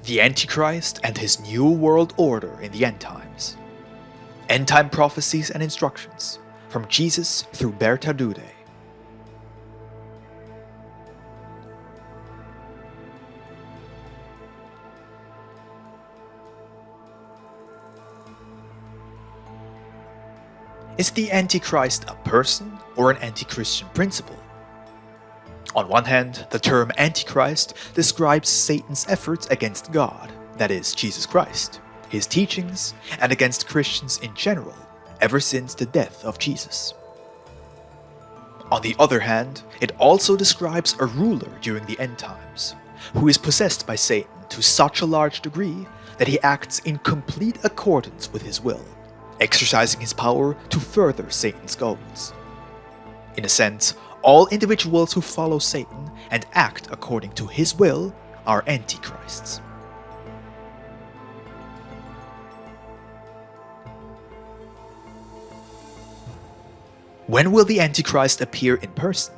The Antichrist and his new world order in the end times. End-time prophecies and instructions, from Jesus through Bertha Dudde. Is the Antichrist a person or an anti-Christian principle? On one hand, the term Antichrist describes Satan's efforts against God, that is, Jesus Christ, his teachings, and against Christians in general, ever since the death of Jesus. On the other hand, it also describes a ruler during the end times, who is possessed by Satan to such a large degree that he acts in complete accordance with his will, exercising his power to further Satan's goals. In a sense, all individuals who follow Satan and act according to his will are antichrists. When will the Antichrist appear in person?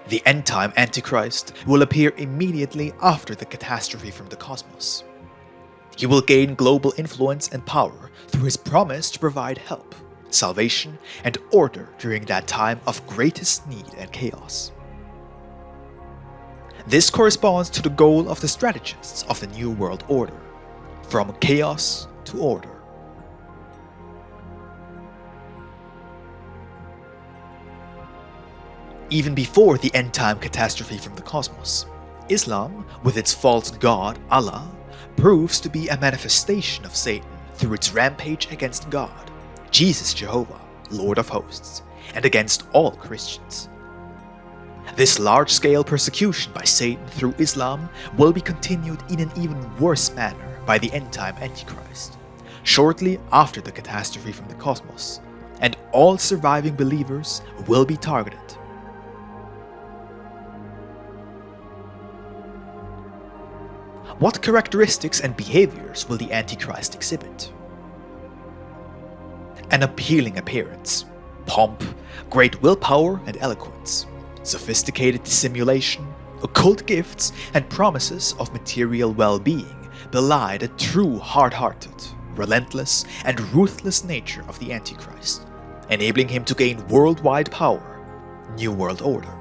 The end-time Antichrist will appear immediately after the catastrophe from the cosmos. He will gain global influence and power through his promise to provide help, salvation, and order during that time of greatest need and chaos. This corresponds to the goal of the strategists of the New World Order, from chaos to order. Even before the end-time catastrophe from the cosmos, Islam, with its false god Allah, proves to be a manifestation of Satan through its rampage against God, Jesus Jehovah, Lord of Hosts, and against all Christians. This large-scale persecution by Satan through Islam will be continued in an even worse manner by the end-time Antichrist, shortly after the catastrophe from the cosmos, and all surviving believers will be targeted. What characteristics and behaviors will the Antichrist exhibit? An appealing appearance, pomp, great willpower and eloquence, sophisticated dissimulation, occult gifts, and promises of material well-being belie the true hard-hearted, relentless, and ruthless nature of the Antichrist, enabling him to gain worldwide power, New World Order.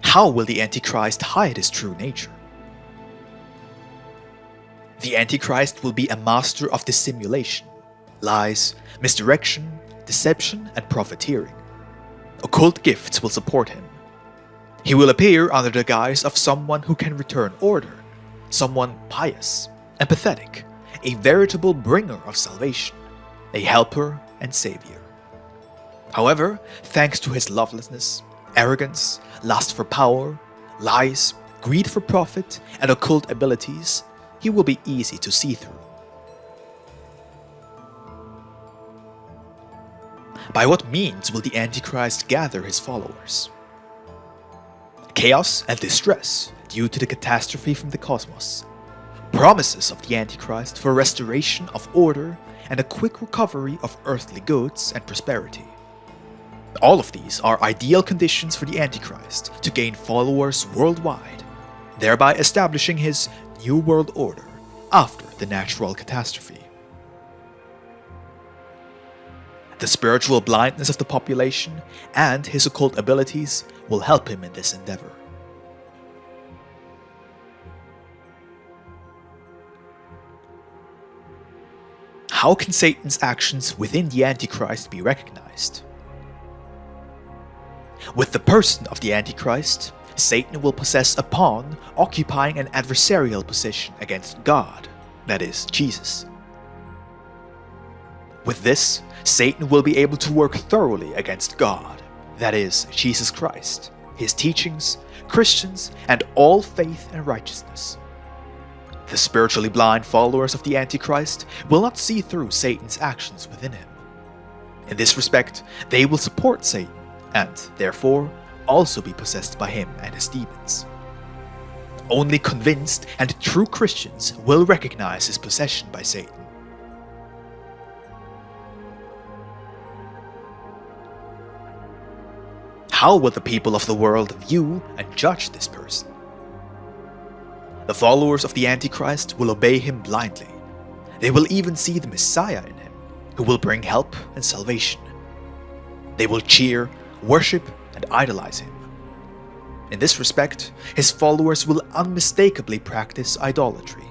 How will the Antichrist hide his true nature? The Antichrist will be a master of dissimulation, lies, misdirection, deception, and profiteering. Occult gifts will support him. He will appear under the guise of someone who can return order, someone pious, empathetic, a veritable bringer of salvation, a helper and savior. However, thanks to his lovelessness, arrogance, lust for power, lies, greed for profit, and occult abilities, he will be easy to see through. By what means will the Antichrist gather his followers? Chaos and distress due to the catastrophe from the cosmos, promises of the Antichrist for restoration of order and a quick recovery of earthly goods and prosperity. All of these are ideal conditions for the Antichrist to gain followers worldwide, thereby establishing his New World Order after the natural catastrophe. The spiritual blindness of the population and his occult abilities will help him in this endeavor. How can Satan's actions within the Antichrist be recognized? With the person of the Antichrist, Satan will possess a pawn occupying an adversarial position against God, that is, Jesus. With this, Satan will be able to work thoroughly against God, that is, Jesus Christ, his teachings, Christians, and all faith and righteousness. The spiritually blind followers of the Antichrist will not see through Satan's actions within him. In this respect, they will support Satan, and, therefore, also be possessed by him and his demons. Only convinced and true Christians will recognize his possession by Satan. How will the people of the world view and judge this person? The followers of the Antichrist will obey him blindly. They will even see the Messiah in him, who will bring help and salvation. They will cheer, worship, and idolize him. In this respect, his followers will unmistakably practice idolatry.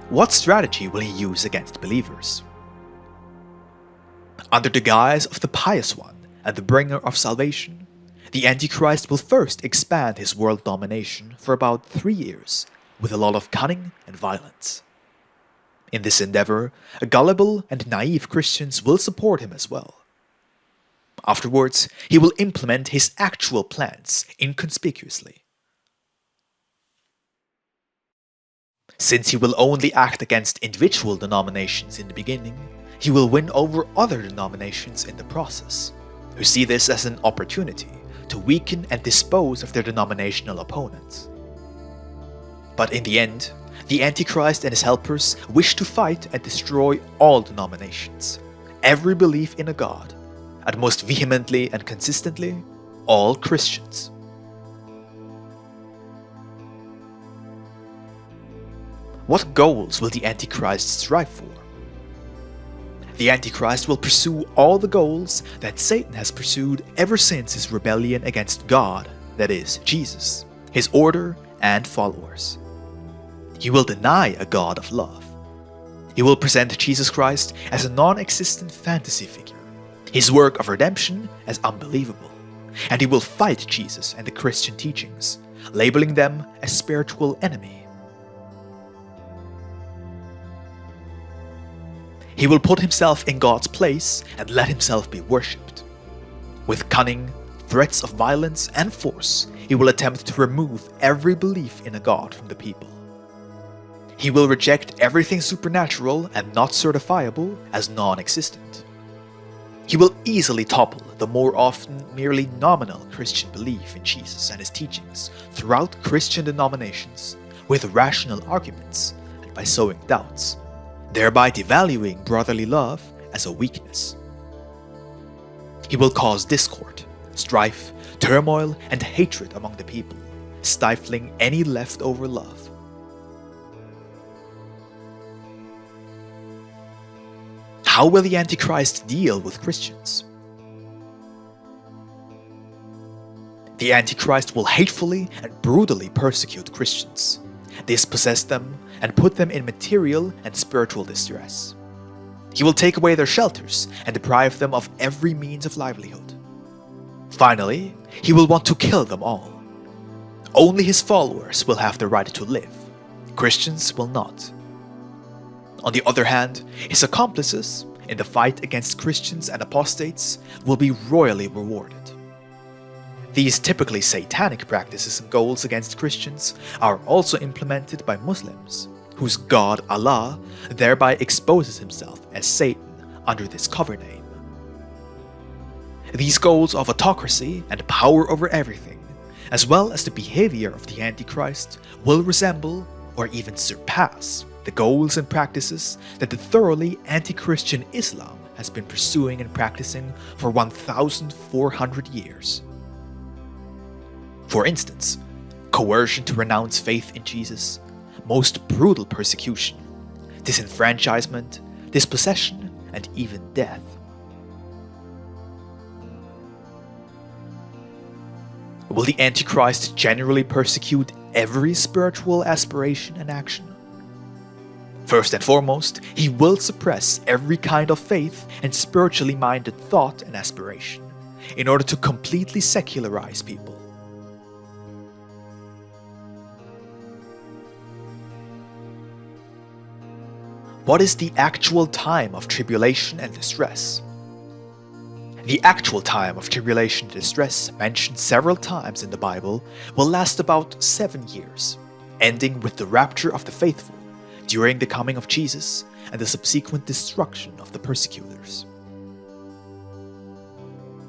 What strategy will he use against believers? Under the guise of the pious one and the bringer of salvation, the Antichrist will first expand his world domination for about 3 years with a lot of cunning and violence. In this endeavor, gullible and naive Christians will support him as well. Afterwards, he will implement his actual plans inconspicuously. Since he will only act against individual denominations in the beginning, he will win over other denominations in the process, who see this as an opportunity to weaken and dispose of their denominational opponents. But in the end, the Antichrist and his helpers wish to fight and destroy all denominations, every belief in a God, and most vehemently and consistently, all Christians. What goals will the Antichrist strive for? The Antichrist will pursue all the goals that Satan has pursued ever since his rebellion against God, that is, Jesus, his order, and followers. He will deny a God of love. He will present Jesus Christ as a non-existent fantasy figure, his work of redemption as unbelievable, and he will fight Jesus and the Christian teachings, labeling them a spiritual enemy. He will put himself in God's place and let himself be worshipped. With cunning, threats of violence, and force, he will attempt to remove every belief in a God from the people. He will reject everything supernatural and not certifiable as non-existent. He will easily topple the more often merely nominal Christian belief in Jesus and his teachings throughout Christian denominations with rational arguments and by sowing doubts, thereby devaluing brotherly love as a weakness. He will cause discord, strife, turmoil, and hatred among the people, stifling any leftover love. How will the Antichrist deal with Christians? The Antichrist will hatefully and brutally persecute Christians, dispossess them, and put them in material and spiritual distress. He will take away their shelters and deprive them of every means of livelihood. Finally, he will want to kill them all. Only his followers will have the right to live. Christians will not. On the other hand, his accomplices in the fight against Christians and apostates will be royally rewarded. These typically satanic practices and goals against Christians are also implemented by Muslims, whose God Allah thereby exposes himself as Satan under this cover name. These goals of autocracy and power over everything, as well as the behavior of the Antichrist, will resemble or even surpass the goals and practices that the thoroughly anti-Christian Islam has been pursuing and practicing for 1,400 years. For instance, coercion to renounce faith in Jesus, most brutal persecution, disenfranchisement, dispossession, and even death. Will the Antichrist generally persecute every spiritual aspiration and action? First and foremost, he will suppress every kind of faith and spiritually minded thought and aspiration in order to completely secularize people. What is the actual time of tribulation and distress? The actual time of tribulation and distress, mentioned several times in the Bible, will last about 7 years, ending with the rapture of the faithful during the coming of Jesus and the subsequent destruction of the persecutors.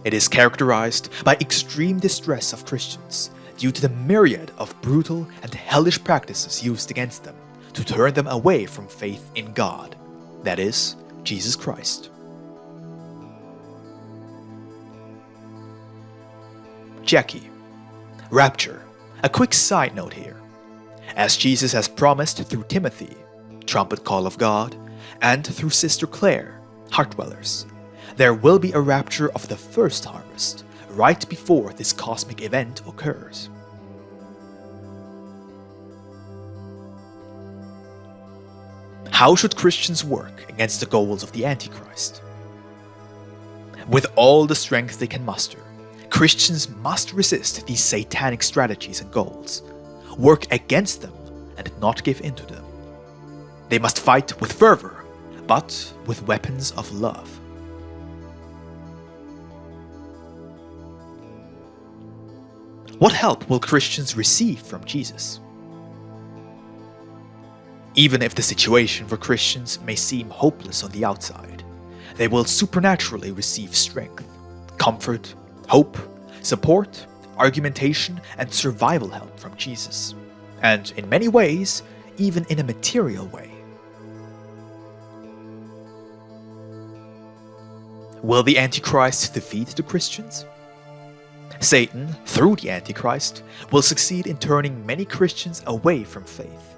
It is characterized by extreme distress of Christians due to the myriad of brutal and hellish practices used against them to turn them away from faith in God, that is, Jesus Christ. Jackie. Rapture. A quick side note here. As Jesus has promised through Timothy, trumpet call of God, and through Sister Claire, heart dwellers, there will be a rapture of the first harvest right before this cosmic event occurs. How should Christians work against the goals of the Antichrist? With all the strength they can muster, Christians must resist these satanic strategies and goals, work against them and not give in to them. They must fight with fervor, but with weapons of love. What help will Christians receive from Jesus? Even if the situation for Christians may seem hopeless on the outside, they will supernaturally receive strength, comfort, hope, support, argumentation, and survival help from Jesus, and in many ways, even in a material way. Will the Antichrist defeat the Christians? Satan, through the Antichrist, will succeed in turning many Christians away from faith.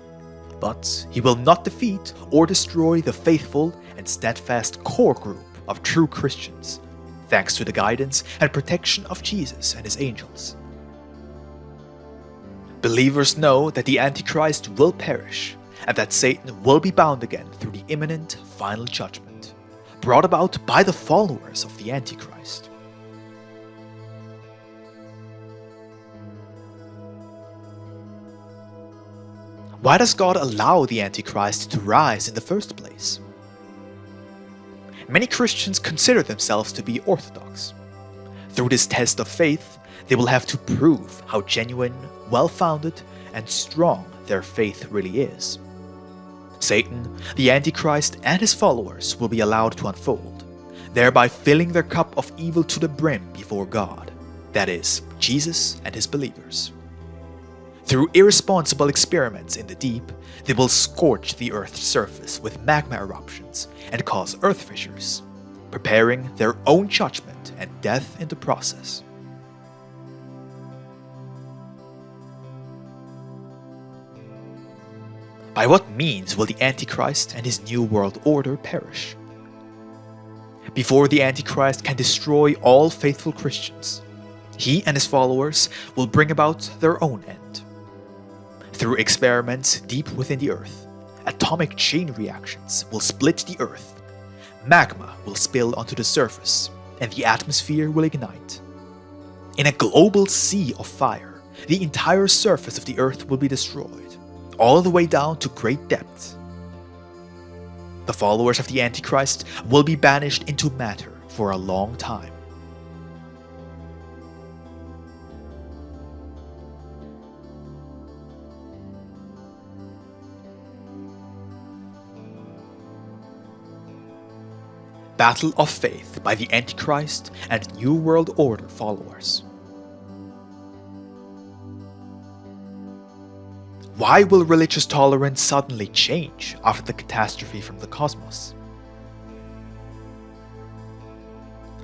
But he will not defeat or destroy the faithful and steadfast core group of true Christians, thanks to the guidance and protection of Jesus and his angels. Believers know that the Antichrist will perish, and that Satan will be bound again through the imminent final judgment, brought about by the followers of the Antichrist. Why does God allow the Antichrist to rise in the first place? Many Christians consider themselves to be orthodox. Through this test of faith, they will have to prove how genuine, well-founded, and strong their faith really is. Satan, the Antichrist, and his followers will be allowed to unfold, thereby filling their cup of evil to the brim before God, that is, Jesus and his believers. Through irresponsible experiments in the deep, they will scorch the Earth's surface with magma eruptions and cause earth fissures, preparing their own judgment and death in the process. By what means will the Antichrist and his new world order perish? Before the Antichrist can destroy all faithful Christians, he and his followers will bring about their own end. Through experiments deep within the earth, atomic chain reactions will split the earth, magma will spill onto the surface, and the atmosphere will ignite. In a global sea of fire, the entire surface of the earth will be destroyed, all the way down to great depths. The followers of the Antichrist will be banished into matter for a long time. Battle of faith by the Antichrist and New World Order followers. Why will religious tolerance suddenly change after the catastrophe from the cosmos?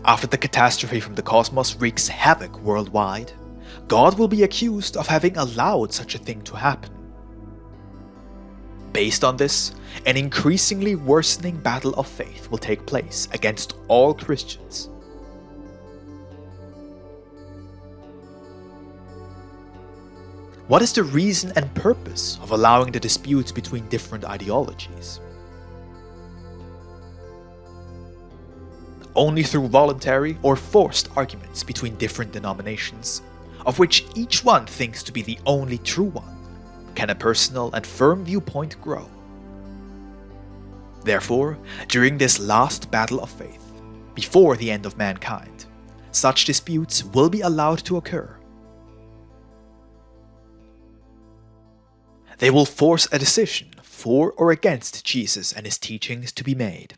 After the catastrophe from the cosmos wreaks havoc worldwide, God will be accused of having allowed such a thing to happen. Based on this, an increasingly worsening battle of faith will take place against all Christians. What is the reason and purpose of allowing the disputes between different ideologies? Only through voluntary or forced arguments between different denominations, of which each one thinks to be the only true one, can a personal and firm viewpoint grow. Therefore, during this last battle of faith, before the end of mankind, such disputes will be allowed to occur. They will force a decision for or against Jesus and his teachings to be made.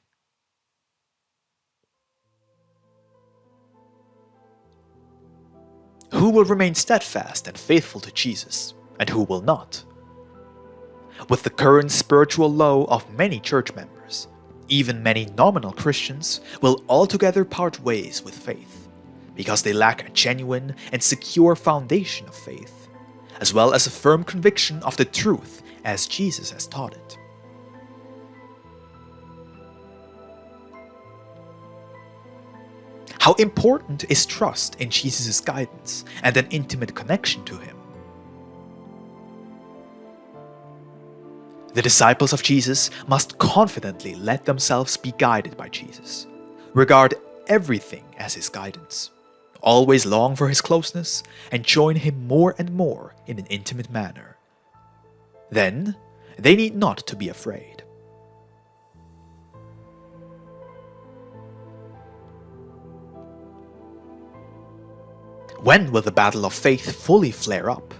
Who will remain steadfast and faithful to Jesus, and who will not? With the current spiritual low of many church members, Even many nominal Christians will altogether part ways with faith, because they lack a genuine and secure foundation of faith, as well as a firm conviction of the truth as Jesus has taught it. How important is trust in Jesus' guidance and an intimate connection to Him? The disciples of Jesus must confidently let themselves be guided by Jesus, regard everything as His guidance, always long for His closeness, and join Him more and more in an intimate manner. Then, they need not to be afraid. When will the battle of faith fully flare up?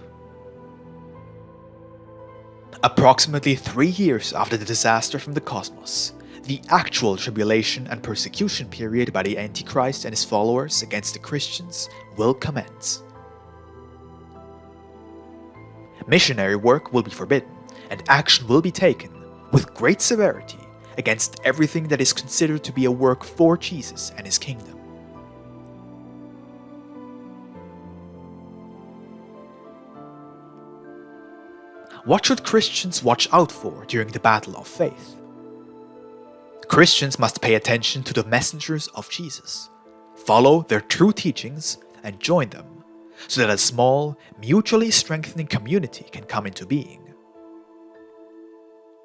Approximately 3 years after the disaster from the cosmos, the actual tribulation and persecution period by the Antichrist and his followers against the Christians will commence. Missionary work will be forbidden, and action will be taken with great severity against everything that is considered to be a work for Jesus and His kingdom. What should Christians watch out for during the battle of faith? Christians must pay attention to the messengers of Jesus, follow their true teachings, and join them, so that a small, mutually strengthening community can come into being.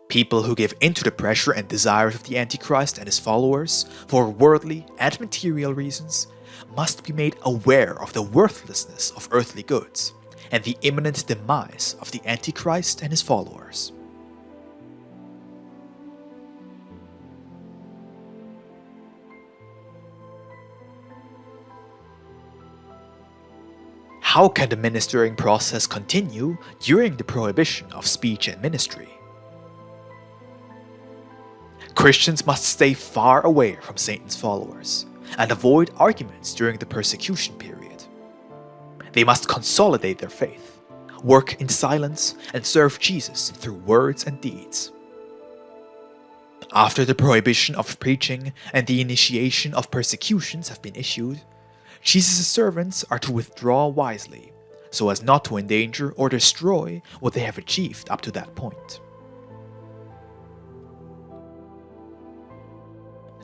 People who give in to the pressure and desires of the Antichrist and his followers for worldly and material reasons must be made aware of the worthlessness of earthly goods and the imminent demise of the Antichrist and his followers. How can the ministering process continue during the prohibition of speech and ministry? Christians must stay far away from Satan's followers and avoid arguments during the persecution period. They must consolidate their faith, work in silence, and serve Jesus through words and deeds. After the prohibition of preaching and the initiation of persecutions have been issued, Jesus' servants are to withdraw wisely, so as not to endanger or destroy what they have achieved up to that point.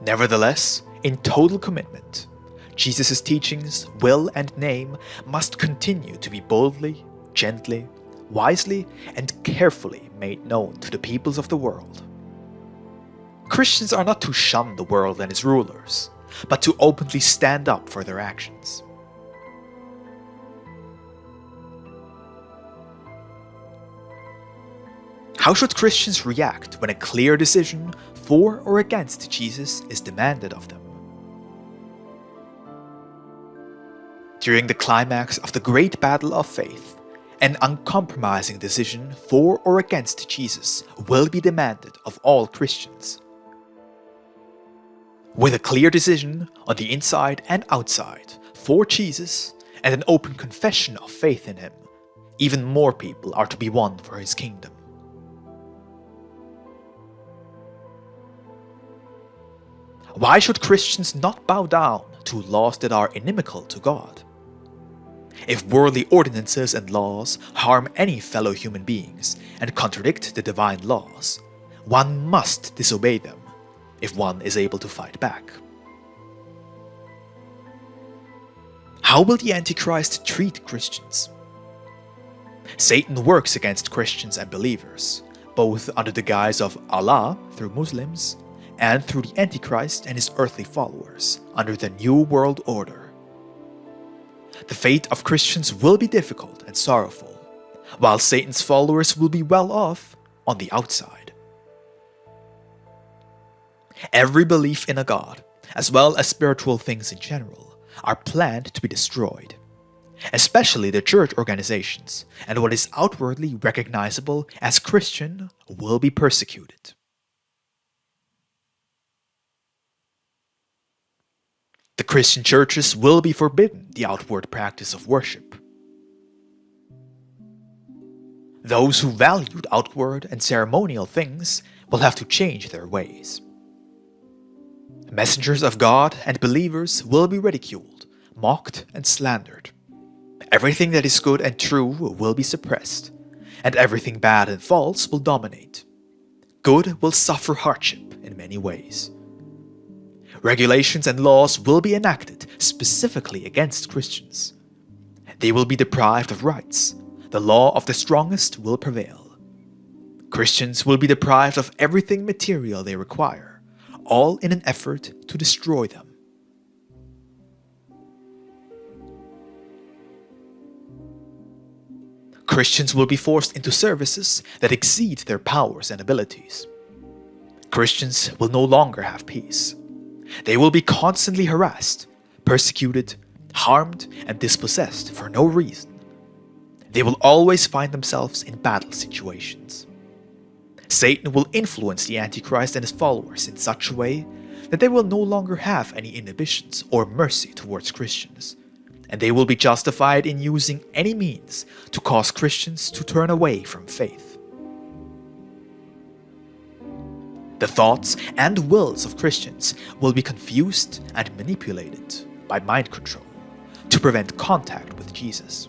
Nevertheless, in total commitment, Jesus' teachings, will, and name must continue to be boldly, gently, wisely, and carefully made known to the peoples of the world. Christians are not to shun the world and its rulers, but to openly stand up for their actions. How should Christians react when a clear decision for or against Jesus is demanded of them? During the climax of the great battle of faith, an uncompromising decision for or against Jesus will be demanded of all Christians. With a clear decision on the inside and outside for Jesus and an open confession of faith in Him, even more people are to be won for His kingdom. Why should Christians not bow down to laws that are inimical to God? If worldly ordinances and laws harm any fellow human beings and contradict the divine laws, one must disobey them if one is able to fight back. How will the Antichrist treat Christians? Satan works against Christians and believers, both under the guise of Allah through Muslims and through the Antichrist and his earthly followers under the New World Order. The fate of Christians will be difficult and sorrowful, while Satan's followers will be well off on the outside. Every belief in a God, as well as spiritual things in general, are planned to be destroyed. Especially the church organizations, and what is outwardly recognizable as Christian will be persecuted. The Christian churches will be forbidden the outward practice of worship. Those who valued outward and ceremonial things will have to change their ways. Messengers of God and believers will be ridiculed, mocked, and slandered. Everything that is good and true will be suppressed, and everything bad and false will dominate. Good will suffer hardship in many ways. Regulations and laws will be enacted specifically against Christians. They will be deprived of rights. The law of the strongest will prevail. Christians will be deprived of everything material they require, all in an effort to destroy them. Christians will be forced into services that exceed their powers and abilities. Christians will no longer have peace. They will be constantly harassed, persecuted, harmed, and dispossessed for no reason. They will always find themselves in battle situations. Satan will influence the Antichrist and his followers in such a way that they will no longer have any inhibitions or mercy towards Christians, and they will be justified in using any means to cause Christians to turn away from faith. The thoughts and wills of Christians will be confused and manipulated by mind control to prevent contact with Jesus.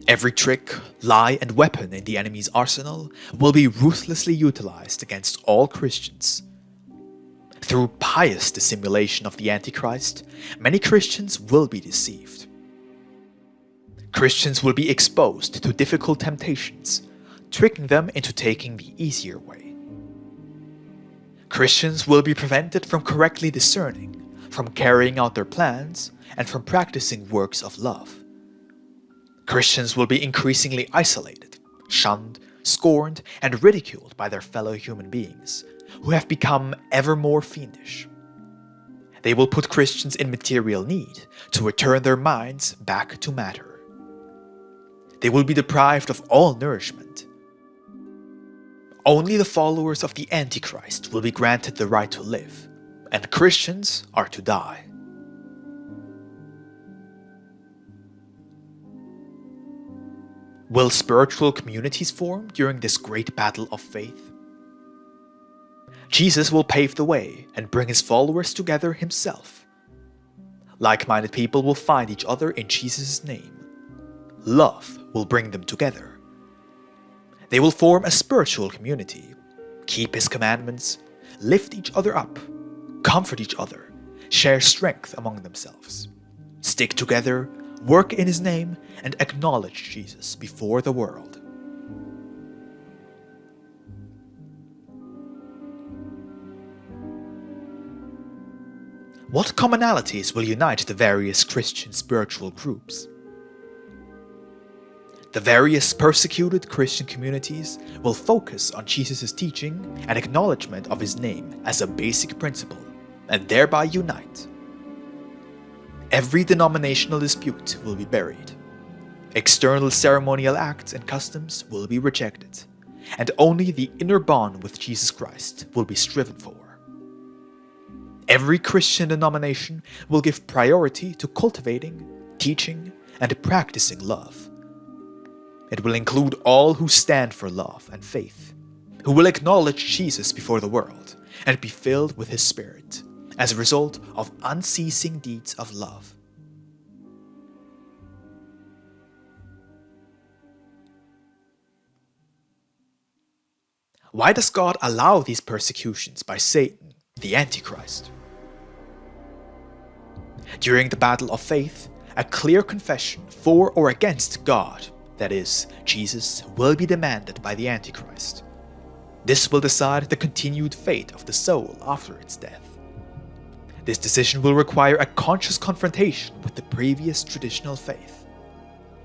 Every trick, lie, and weapon in the enemy's arsenal will be ruthlessly utilized against all Christians. Through pious dissimulation of the Antichrist, many Christians will be deceived. Christians will be exposed to difficult temptations, tricking them into taking the easier way. Christians will be prevented from correctly discerning, from carrying out their plans, and from practicing works of love. Christians will be increasingly isolated, shunned, scorned, and ridiculed by their fellow human beings, who have become ever more fiendish. They will put Christians in material need to return their minds back to matter. They will be deprived of all nourishment. Only the followers of the Antichrist will be granted the right to live, and Christians are to die. Will spiritual communities form during this great battle of faith? Jesus will pave the way and bring his followers together himself. Like-minded people will find each other in Jesus' name. Love will bring them together. They will form a spiritual community, keep his commandments, lift each other up, comfort each other, share strength among themselves, stick together, work in his name, and acknowledge Jesus before the world. What commonalities will unite the various Christian spiritual groups? The various persecuted Christian communities will focus on Jesus' teaching and acknowledgement of his name as a basic principle, and thereby unite. Every denominational dispute will be buried. External ceremonial acts and customs will be rejected, and only the inner bond with Jesus Christ will be striven for. Every Christian denomination will give priority to cultivating, teaching, and practicing love. It will include all who stand for love and faith, who will acknowledge Jesus before the world and be filled with his Spirit as a result of unceasing deeds of love. Why does God allow these persecutions by Satan, the Antichrist? During the battle of faith, a clear confession for or against God, that is, Jesus, will be demanded by the Antichrist. This will decide the continued fate of the soul after its death. This decision will require a conscious confrontation with the previous traditional faith.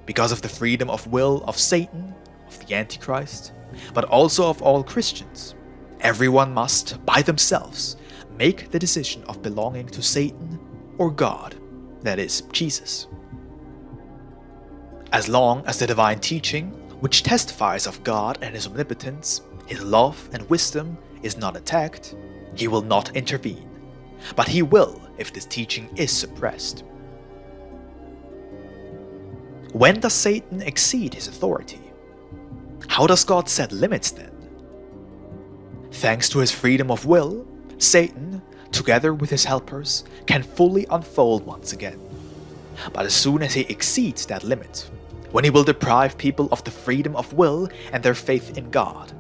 Because of the freedom of will of Satan, of the Antichrist, but also of all Christians, everyone must, by themselves, make the decision of belonging to Satan or God, that is, Jesus. As long as the divine teaching, which testifies of God and his omnipotence, his love and wisdom, is not attacked, he will not intervene, but he will if this teaching is suppressed. When does Satan exceed his authority? How does God set limits then? Thanks to his freedom of will, Satan, together with his helpers, can fully unfold once again. But as soon as he exceeds that limit, when he will deprive people of the freedom of will and their faith in God,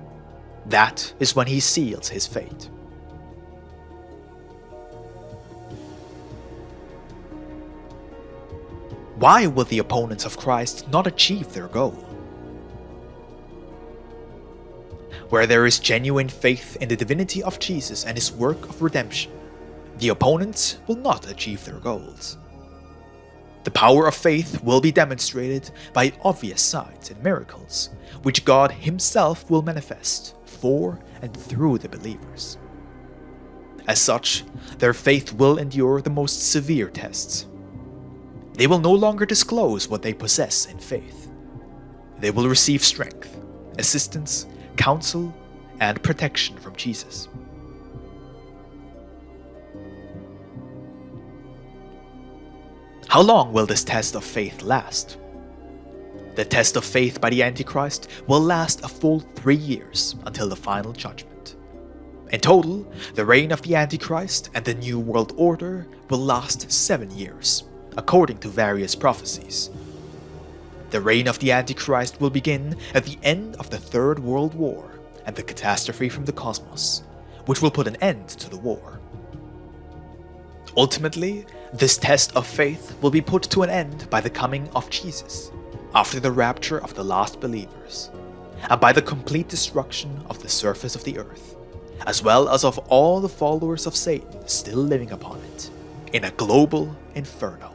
that is when he seals his fate. Why will the opponents of Christ not achieve their goal? Where there is genuine faith in the divinity of Jesus and his work of redemption, the opponents will not achieve their goals. The power of faith will be demonstrated by obvious signs and miracles, which God himself will manifest for and through the believers. As such, their faith will endure the most severe tests. They will no longer disclose what they possess in faith. They will receive strength, assistance, counsel, and protection from Jesus. How long will this test of faith last? The test of faith by the Antichrist will last a full 3 years until the final judgment. In total, the reign of the Antichrist and the New World Order will last 7 years, according to various prophecies. The reign of the Antichrist will begin at the end of the Third World War and the catastrophe from the cosmos, which will put an end to the war. Ultimately, this test of faith will be put to an end by the coming of Jesus, after the rapture of the last believers, and by the complete destruction of the surface of the earth, as well as of all the followers of Satan still living upon it, in a global inferno.